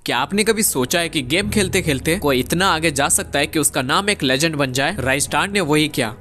क्या आपने कभी सोचा है कि गेम खेलते खेलते कोई इतना आगे जा सकता है कि उसका नाम एक लेजेंड बन जाए? राइस्टार ने वही किया।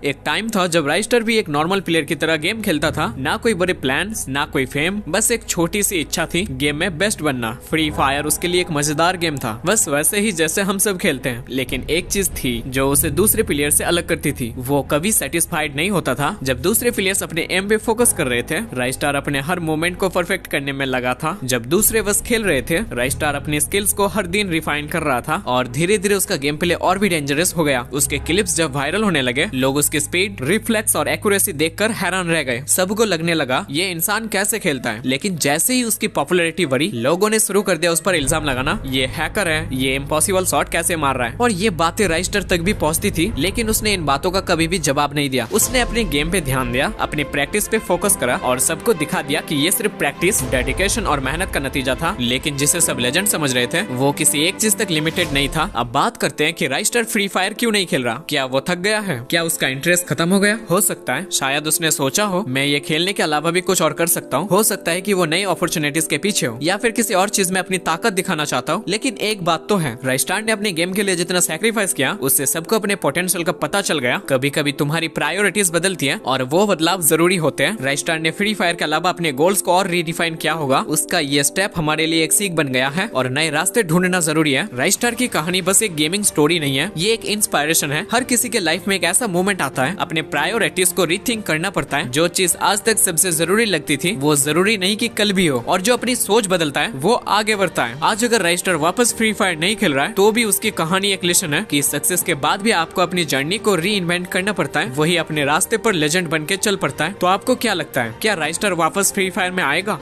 एक टाइम था जब राइस्टर भी एक नॉर्मल प्लेयर की तरह गेम खेलता था। ना कोई बड़े प्लान्स, ना कोई फेम, बस एक छोटी सी इच्छा थी गेम में बेस्ट बनना। फ्री फायर उसके लिए एक मजेदार गेम था, बस वैसे ही जैसे हम सब खेलते हैं। लेकिन एक चीज थी जो उसे दूसरे प्लेयर से अलग करती थी, वो कभी सेटिस्फाइड नहीं होता था। जब दूसरे प्लेयर्स अपने एम पे फोकस कर रहे थे, राइस्टार अपने हर मोमेंट को परफेक्ट करने में लगा था। जब दूसरे बस खेल रहे थे, राइस्टार अपनी स्किल्स को हर दिन रिफाइन कर रहा था और धीरे धीरे उसका गेम प्ले और भी डेंजरस हो गया। उसके क्लिप्स जब वायरल होने लगे, लोग उसकी स्पीड, रिफ्लेक्स और एक्यूरेसी देखकर हैरान रह गए। सबको लगने लगा ये इंसान कैसे खेलता है। लेकिन जैसे ही उसकी पॉपुलैरिटी बढ़ी, लोगों ने शुरू कर दिया उस पर इल्जाम लगाना, ये हैकर है, ये इम्पॉसिबल शॉट कैसे मार रहा है। और ये बातें राइस्टर तक भी पहुंचती थी, लेकिन उसने इन बातों का कभी भी जवाब नहीं दिया। उसने अपने गेम पे ध्यान दिया, अपनी प्रैक्टिस पे फोकस करा और सबको दिखा दिया कि ये सिर्फ प्रैक्टिस, डेडिकेशन और मेहनत का नतीजा था। लेकिन जिसे सब लेजेंड समझ रहे थे, वो किसी एक चीज तक लिमिटेड नहीं था। अब बात करते हैं कि राइस्टर फ्री फायर क्यों नहीं खेल रहा। क्या वो थक गया है? क्या उसका इंटरेस्ट खत्म हो गया? हो सकता है, शायद उसने सोचा हो मैं ये खेलने के अलावा भी कुछ और कर सकता हूँ। हो सकता है कि वो नई अपॉर्चुनिटीज के पीछे हो, या फिर किसी और चीज में अपनी ताकत दिखाना चाहता हो। लेकिन एक बात तो है, राइस्टार ने अपने गेम के लिए जितना सैक्रिफाइस किया, उससे सबको अपने पोटेंशियल का पता चल गया। कभी कभी तुम्हारी प्रायोरिटीज बदलती है और वो बदलाव जरूरी होते हैं। राइस्टार ने फ्री फायर के अलावा अपने गोल्स को और रीडिफाइन किया होगा। उसका ये स्टेप हमारे लिए एक सीख बन गया है और नए रास्ते ढूंढना जरूरी है। राइस्टार की कहानी बस एक गेमिंग स्टोरी नहीं है, ये एक इंस्पायरेशन है। हर किसी के लाइफ में एक ऐसा मोमेंट आता है, अपने प्रायोरिटीज को रीथिंक करना पड़ता है। जो चीज आज तक सबसे जरूरी लगती थी, वो जरूरी नहीं कि कल भी हो। और जो अपनी सोच बदलता है, वो आगे बढ़ता है। आज अगर राइस्टर वापस फ्री फायर नहीं खेल रहा है, तो भी उसकी कहानी एक लेसन है कि सक्सेस के बाद भी आपको अपनी जर्नी को री इन्वेंट करना पड़ता है। वही अपने रास्ते पर लेजेंड बन के चल पड़ता है। तो आपको क्या लगता है, क्या राइस्टर वापस फ्री फायर में आएगा?